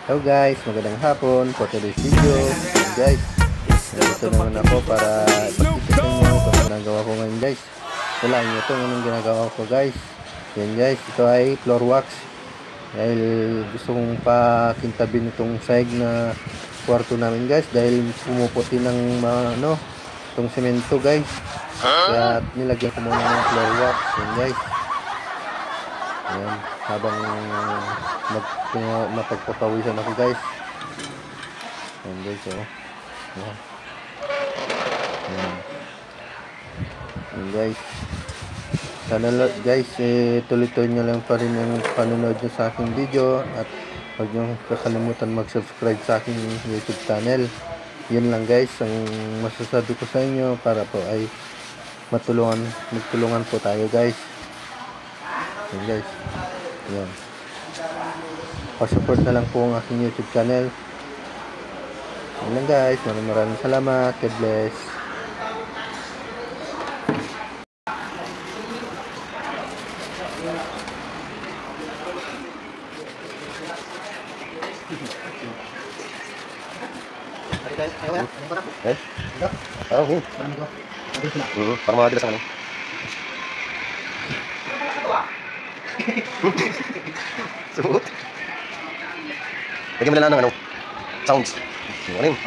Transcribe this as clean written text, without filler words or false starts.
Hello guys, magandang hapon for today's video. Guys, dito naman ako para ipakita sa inyo itong ginagawa ko ngayon guys. Wala nyo itong anong ginagawa ko guys. Yan guys, ito ay floor wax. Dahil gusto kong pakintabin itong side na kwarto namin guys. Dahil pumuputi ng itong semento guys. Kaya nilagyan ko muna ng floor wax. Yan guys. Ayan, habang mapagpapawisan ako guys. Ayan guys, oh. Ayan. Ayan guys. Sana guys, tuloy-tuloy nyo lang pa rin yung panonood nyo sa aking video. At huwag nyo kakalimutan mag-subscribe sa aking YouTube channel. Yun lang guys, ang masasabi ko sa inyo para po ay magtulungan po tayo guys. Ayan guys. Ayan. Pa-support na lang po ang aking YouTube channel. Ayan lang guys. Maraming salamat. God bless. Para mga sa kanila. Suot. Lagyan mo na lang ng sounds. Ano yun?